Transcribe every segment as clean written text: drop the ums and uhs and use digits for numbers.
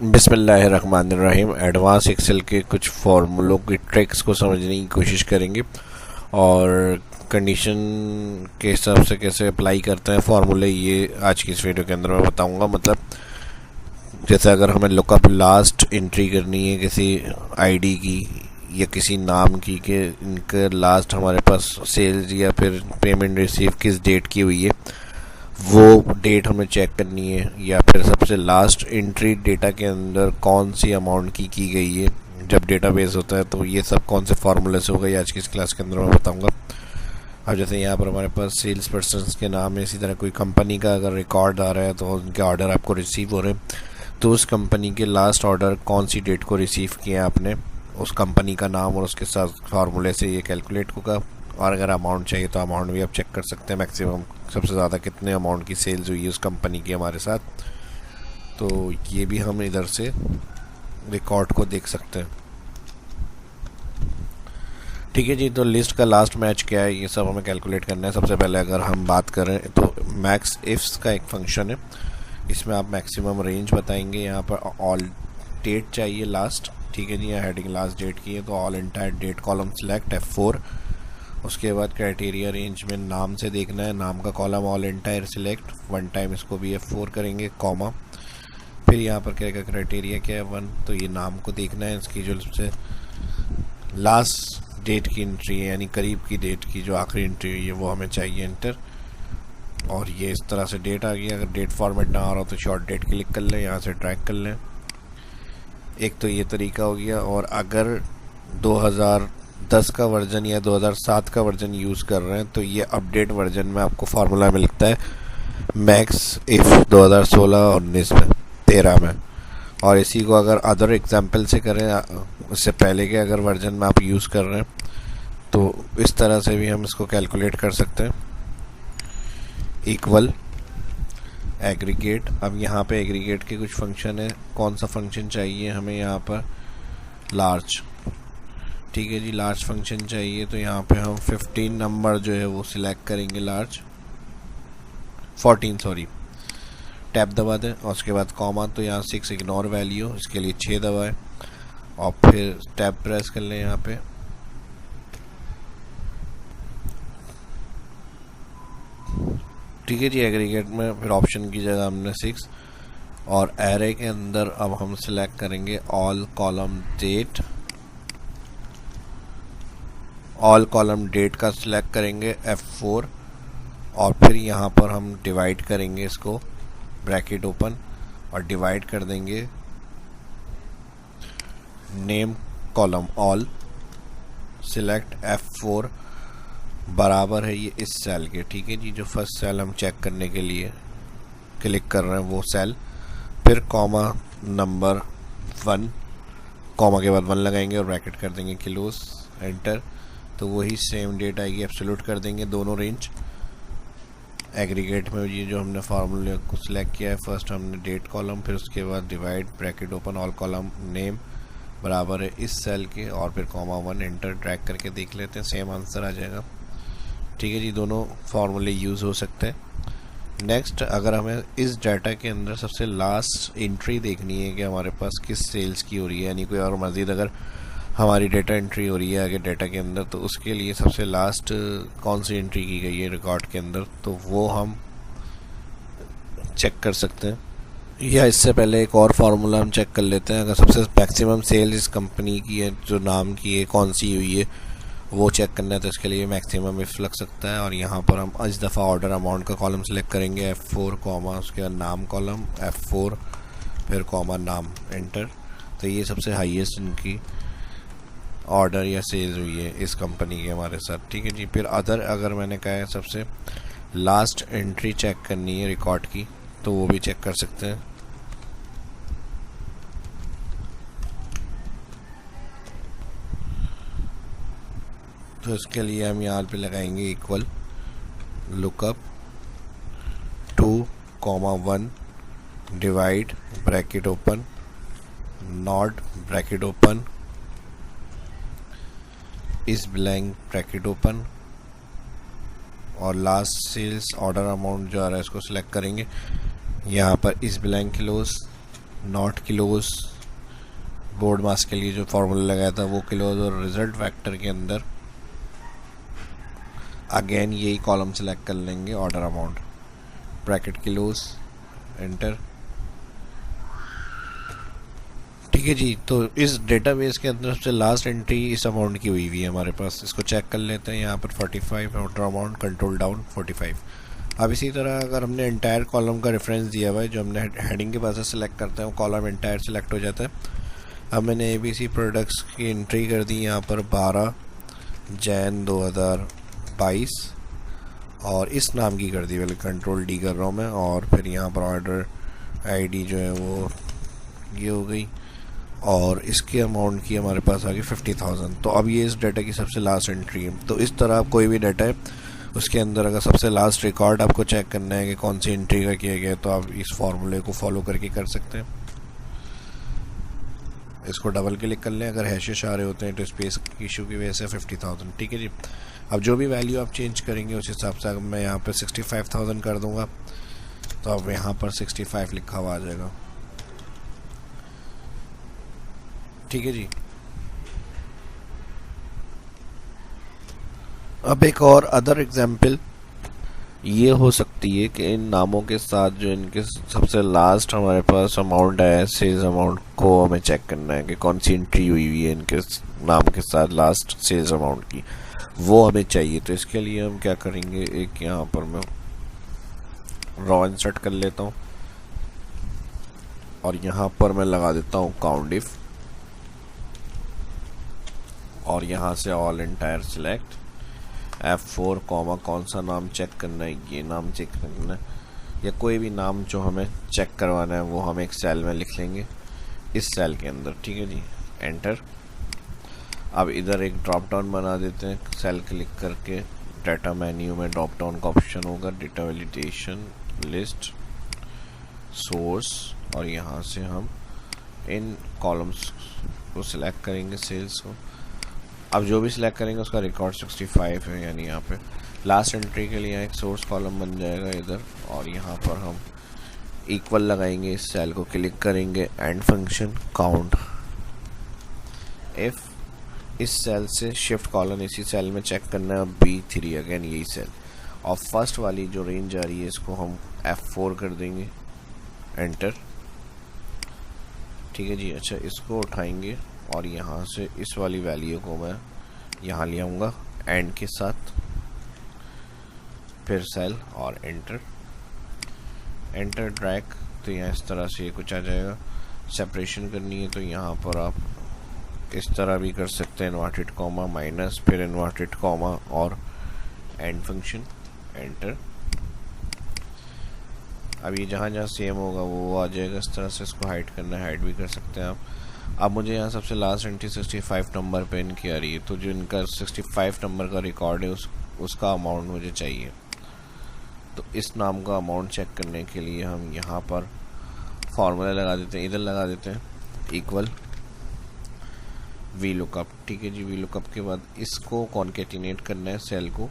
बिस्मिल्लाहिर्रहमानिर्रहीम। Advance Excel के कुछ फार्मूलों की ट्रिक्स को समझने की कोशिश करेंगे और कंडीशन के हिसाब से कैसे अप्लाई करते हैं फार्मूले, ये आज की इस वीडियो के अंदर मैं बताऊंगा। मतलब जैसे अगर हमें लुकअप लास्ट एंट्री करनी है किसी आईडी की या किसी नाम की कि इनके लास्ट हमारे पास सेल्स या फिर पेमेंट रिसीव किस डेट की हुई है, वो डेट हमें चेक करनी है, या फिर सबसे लास्ट एंट्री डेटा के अंदर कौन सी अमाउंट की गई है जब डेटाबेस होता है। तो ये सब कौन से फार्मूले से होगा ये आज की इस क्लास के अंदर मैं बताऊंगा। अब जैसे यहाँ पर हमारे पास सेल्स पर्सनस के नाम है, इसी तरह कोई कंपनी का अगर रिकॉर्ड आ रहा है तो उनके ऑर्डर आपको रिसीव हो रहे हैं, तो उस कंपनी के लास्ट ऑर्डर कौन सी डेट को रिसीव किया आपने, उस कंपनी का नाम और उसके साथ फार्मूले से ये कैलकुलेट होगा। और अगर अमाउंट चाहिए तो अमाउंट भी आप चेक कर सकते हैं, मैक्सिमम सबसे ज़्यादा कितने अमाउंट की सेल्स हुई है उस कंपनी की हमारे साथ। तो ये भी हम इधर से रिकॉर्ड को देख सकते हैं। ठीक है जी, तो लिस्ट का लास्ट मैच क्या है ये सब हमें कैलकुलेट करना है। सबसे पहले अगर हम बात करें तो मैक्स इफ्स का एक फंक्शन है, इसमें आप मैक्सिमम रेंज बताएंगे। यहाँ पर ऑल डेट चाहिए लास्ट, ठीक है जी, यहाँ हेडिंग लास्ट डेट की है तो all entire date column select F4। उसके बाद क्राइटेरिया रेंज में नाम से देखना है, नाम का column all entire select, one time इसको भी F4 करेंगे, कॉमा। फिर यहाँ पर क्या क्राइटेरिया क्या है 1, तो ये नाम को देखना है, इसकी जो सबसे लास्ट डेट की एंट्री है यानी करीब की डेट की जो आखिरी एंट्री हुई है वो हमें चाहिए एंटर। और ये इस तरह से डेट आ गई। अगर डेट फॉर्मेट ना आ रहा हो तो शॉर्ट डेट क्लिक कर लें, यहाँ से ड्रैग कर लें। एक तो ये तरीका हो गया। और अगर 2010 का वर्जन या 2007 का वर्जन यूज़ कर रहे हैं तो ये अपडेट वर्जन में आपको फार्मूला मिलता है मैक्स इफ 2016 19 में 13 में। और इसी को अगर अदर एग्जाम्पल से करें, उससे पहले के अगर वर्जन में आप यूज़ कर रहे हैं तो इस तरह से भी हम इसको कैलकुलेट कर सकते हैं। इक्वल एग्रीगेट, अब यहाँ पे एग्रीगेट के कुछ फंक्शन है, कौन सा फंक्शन चाहिए हमें यहाँ पर, लार्ज, ठीक है जी, लार्ज फंक्शन चाहिए। तो यहाँ पे हम 15 नंबर जो है वो सिलेक्ट करेंगे, लार्ज 14 सॉरी, टैब दबा दें और उसके बाद कॉमा, तो यहाँ 6 इग्नोर वैल्यू, इसके लिए 6 दबाएं और फिर टैब प्रेस कर लें यहाँ पे। ठीक है जी, एग्रीगेट में फिर ऑप्शन की जगह हमने 6 और एरे के अंदर अब हम सिलेक्ट करेंगे all column date, all column date का सिलेक्ट करेंगे F4 और फिर यहाँ पर हम डिवाइड करेंगे इसको, ब्रैकेट ओपन, और डिवाइड कर देंगे name column all, select F4 बराबर है ये इस सेल के, ठीक है जी, जो फर्स्ट सेल हम चेक करने के लिए क्लिक कर रहे हैं वो सेल। फिर कॉमा नंबर 1, कॉमा के बाद 1 लगाएंगे और ब्रैकेट कर देंगे क्लोज, एंटर। तो वही सेम डेट आएगी, एब्सोल्यूट कर देंगे दोनों रेंज। एग्रीगेट में ये जो हमने फार्मूले को सिलेक्ट किया है, फर्स्ट हमने डेट कॉलम, फिर उसके बाद divide bracket open all column name बराबर है इस सेल के और फिर कॉमा 1, एंटर। ट्रैक करके देख लेते हैं, सेम आंसर आ जाएगा। ठीक है जी, दोनों फार्मूले यूज़ हो सकते हैं। नेक्स्ट, अगर हमें इस डाटा के अंदर सबसे लास्ट एंट्री देखनी है कि हमारे पास किस सेल्स की हो रही है, यानी कोई और मज़ीद अगर हमारी डेटा एंट्री हो रही है आगे डेटा के अंदर, तो उसके लिए सबसे लास्ट कौन सी एंट्री की गई है रिकॉर्ड के अंदर, तो वो हम चेक कर सकते हैं। या इससे पहले एक और फार्मूला हम चेक कर लेते हैं। अगर सबसे मैक्सिमम सेल इस कंपनी की है, जो नाम की है, कौन सी हुई है, वो चेक करना है, तो इसके लिए मैक्सिमम इफ लग सकता है। और यहाँ पर हम इस दफ़ा ऑर्डर अमाउंट का कॉलम सेलेक्ट करेंगे F4, कॉमा, उसके बाद नाम कॉलम F4, फिर कॉमा नाम, एंटर। तो ये सबसे हाईएस्ट इनकी ऑर्डर या सेल्स हुई है इस कंपनी के हमारे साथ, ठीक है जी। फिर अदर, अगर मैंने कहा है सबसे लास्ट एंट्री चेक करनी है रिकॉर्ड की, तो वो भी चेक कर सकते हैं। तो इसके लिए हम यहाँ पे लगाएंगे equal lookup 2,1 divide bracket open not bracket open इस ब्लैंक ब्रैकेट ओपन और लास्ट सेल्स ऑर्डर अमाउंट जो आ रहा है इसको सिलेक्ट करेंगे, यहाँ पर इस blank close not close, board मास के लिए जो फॉर्मूला लगाया था वो किलोज, और रिजल्ट वेक्टर के अंदर अगेन यही कॉलम सेलेक्ट कर लेंगे, order amount, bracket kilos, enter. ठीक है जी। तो इस डेटाबेस के अंदर सबसे लास्ट एंट्री इस अमाउंट की हुई है हमारे पास, इसको चेक कर लेते हैं। यहाँ पर 45, ऑर्डर अमाउंट, कंट्रोल डाउन 45। अब इसी तरह अगर हमने एंटायर कॉलम का रेफरेंस दिया हुआ है, जो हमने हेडिंग के पास से सिलेक्ट करते हैं वो कॉलम एंटायर सेलेक्ट हो जाता है। अब मैंने ABC प्रोडक्ट्स की एंट्री कर दी यहाँ पर 12 जैन 2022 और इस नाम की कर दी, पहले कंट्रोल D कर रहा हूँ मैं, और फिर यहाँ पर ऑर्डर ID जो है वो ये हो गई, और इसके अमाउंट की हमारे पास आ गई 50,000। तो अब ये इस डाटा की सबसे लास्ट एंट्री है। तो इस तरह आप कोई भी डाटा है उसके अंदर अगर सबसे लास्ट रिकॉर्ड आपको चेक करना है कि कौन सी एंट्री का किया गया, तो आप इस फॉर्मूले को फॉलो करके कर सकते हैं। इसको डबल क्लिक कर लें, अगर हैशेस आ रहे होते हैं तो स्पेस इशू की वजह से 50,000। ठीक है जी। अब जो भी वैल्यू आप चेंज करेंगे उस हिसाब से, अगर मैं यहाँ पे 65,000 कर दूंगा तो अब यहाँ पर 65 लिखा हुआ आ जाएगा। ठीक है जी। अब एक और अदर एग्जाम्पल ये हो सकती है कि इन नामों के साथ जो इनके सबसे लास्ट हमारे पास अमाउंट है, सेल्स अमाउंट को हमें चेक करना है कि कौन सी एंट्री हुई है इनके नाम के साथ लास्ट सेल्स अमाउंट की, वो हमें चाहिए। तो इसके लिए हम क्या करेंगे, एक यहाँ पर मैं रॉ इंसर्ट कर लेता हूँ और यहाँ पर मैं लगा देता हूँ काउंट इफ, और यहाँ से all entire select, F4 comma कौन सा नाम चेक करना है, ये नाम चेक करना है, या कोई भी नाम जो हमें चेक करवाना है वो हम एक सेल में लिख लेंगे, इस सेल के अंदर। ठीक है जी, एंटर। अब इधर एक ड्रॉप डाउन बना देते हैं, सेल क्लिक करके डाटा मेन्यू में ड्रॉप डाउन का ऑप्शन होगा, डेटा वैलिडेशन, लिस्ट, सोर्स, और यहाँ से हम इन कॉलम्स को सिलेक्ट करेंगे, सेल्स को। अब जो भी सिलेक्ट करेंगे उसका रिकॉर्ड 65 है, यानी यहाँ पे लास्ट एंट्री के लिए एक सोर्स कॉलम बन जाएगा इधर, और यहाँ पर हम इक्वल लगाएंगे, इस सेल को क्लिक करेंगे, एंड फंक्शन काउंट इफ, इस सेल से शिफ्ट कॉलम इसी सेल में चेक करना है, B3 अगेन यही सेल, और फर्स्ट वाली जो रेंज आ रही है इसको हम F4 कर देंगे, एंटर। ठीक है जी। अच्छा, इसको उठाएंगे और यहाँ से इस वाली वैल्यू को मैं यहाँ ले आऊँगा एंड के साथ, फिर सेल और एंटर, एंटर ड्रैग, तो यहाँ इस तरह से कुछ आ जाएगा। सेपरेशन करनी है तो यहाँ पर आप इस तरह भी कर सकते हैं, इन्वर्टेड कॉमा माइनस, फिर इन्वर्टेड कॉमा और एंड फंक्शन, एंटर। अब ये जहाँ जहाँ सेम होगा वो आ जाएगा इस तरह से। इसको हाइड करना है, हाइड भी कर सकते हैं आप। अब मुझे यहाँ सबसे लास्ट एंट्री 65 नंबर पे इनकी आ रही है, तो जो इनका 65 नंबर का रिकॉर्ड है उसका अमाउंट मुझे चाहिए। तो इस नाम का अमाउंट चेक करने के लिए हम यहाँ पर फॉर्मूला लगा देते हैं, इधर लगा देते हैं इक्वल वी लुकअप। ठीक है जी। वी लुकअप के बाद इसको कॉन्केटिनेट करना है सेल को,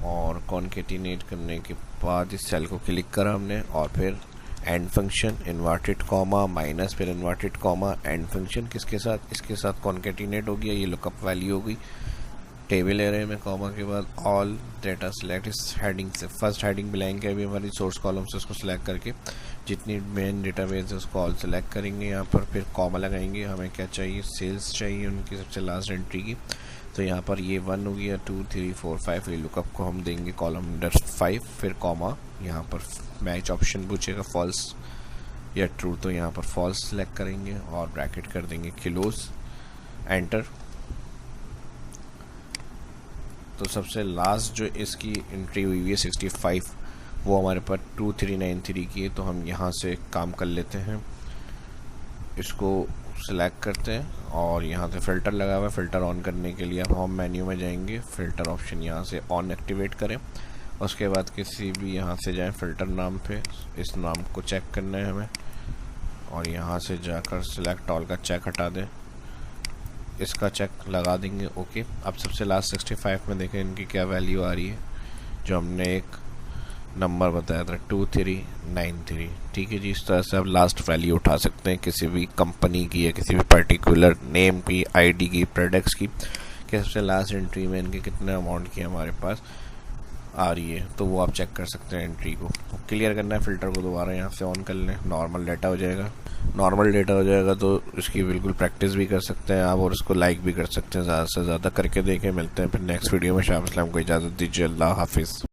और कॉन्केटिनेट करने के बाद इस सेल को क्लिक करा हमने, और फिर and function, inverted comma minus, फिर इन्वर्टेड कॉमा, एंड फंक्शन किसके साथ, इसके साथ कॉन्केटिनेट हो गया, ये लुकअप वैल्यू हो गई। टेबल एरे में कॉमा के बाद ऑल डेटा सिलेक्ट, इस हेडिंग से फर्स्ट हेडिंग ब्लैंक है अभी हमारी सोर्स कॉलम से, उसको सिलेक्ट करके जितनी मेन डेटाबेस है उसको ऑल सेलेक्ट करेंगे यहाँ पर, फिर कॉमा लगाएंगे। हमें क्या चाहिए, सेल्स चाहिए उनकी सबसे लास्ट एंट्री की, तो यहाँ पर ये 1 हो गया, 2 3 4 5, ये लुकअप को हम देंगे कॉलम नंबर 5, फिर कॉमा, यहाँ पर मैच ऑप्शन पूछेगा फॉल्स या ट्रू, तो यहाँ पर फॉल्स सेलेक्ट करेंगे और ब्रैकेट कर देंगे किलोस, एंटर। तो सबसे लास्ट जो इसकी एंट्री हुई है 65, वो हमारे पास 2393 की है, तो हम यहाँ से काम कर लेते हैं, इसको सेलेक्ट करते हैं और यहाँ से फ़िल्टर लगा हुआ है। फ़िल्टर ऑन करने के लिए अब होम मेन्यू में जाएंगे, फ़िल्टर ऑप्शन यहाँ से ऑन एक्टिवेट करें, उसके बाद किसी भी यहाँ से जाएं फ़िल्टर नाम पे, इस नाम को चेक करना है हमें, और यहाँ से जाकर सिलेक्ट ऑल का चेक हटा दें, इसका चेक लगा देंगे, ओके। अब सबसे लास्ट 65 में देखें इनकी क्या वैल्यू आ रही है, जो हमने एक नंबर बताया था 2393। ठीक है जी, इस तरह से आप लास्ट वैल्यू उठा सकते हैं किसी भी कंपनी की या किसी भी पर्टिकुलर नेम की, आईडी की, प्रोडक्ट्स की, कि सबसे लास्ट एंट्री में इनके कितने अमाउंट की हमारे पास आ रही है, तो वो आप चेक कर सकते हैं। एंट्री को क्लियर करना है, फ़िल्टर को दोबारा यहाँ से ऑन कर लें, नॉर्मल डाटा हो जाएगा। नॉर्मल डाटा हो जाएगा तो इसकी बिल्कुल प्रैक्टिस भी कर सकते हैं आप और इसको लाइक भी कर सकते हैं, ज़्यादा से ज़्यादा करके देखें। मिलते हैं फिर नेक्स्ट वीडियो में। शाह इस्लाम को इजाज़त दीजिए, अल्लाह हाफिज़।